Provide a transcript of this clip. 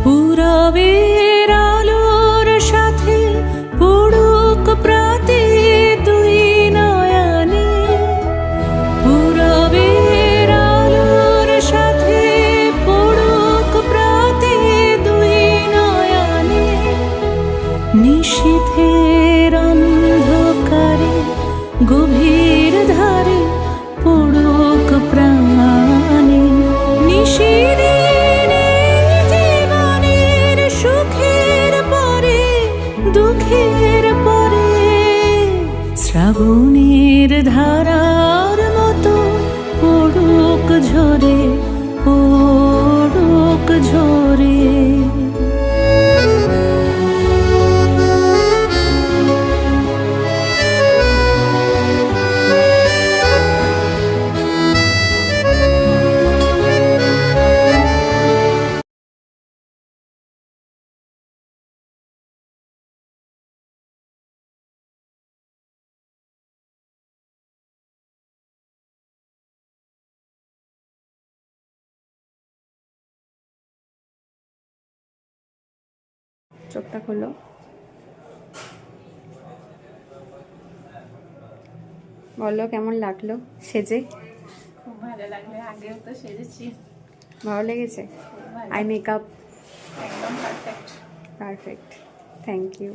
পূরবের আলোর সাথে পড়ুক প্রাতে দুই নয়নে, পূরবের আলোর সাথে পড়ুক প্রাতে দুই নয়নে, নিশীথের অন্ধকারে গভীর ধারে পড়ুক প্রাণে, নিশিদিনে জীবনের সুখের পরে দুঃখের পরে শ্রাবণের ধারার মতো পড়ুক ঝরে, পড়ুক ঝরে। চোখটা খোলো। বলো কেমন লাগলো সেজে? খুব ভালো লাগলো, আগেও তো সেজেছি। ভালো লেগেছে? আই মেকআপ একদম পারফেক্ট। Perfect, thank you.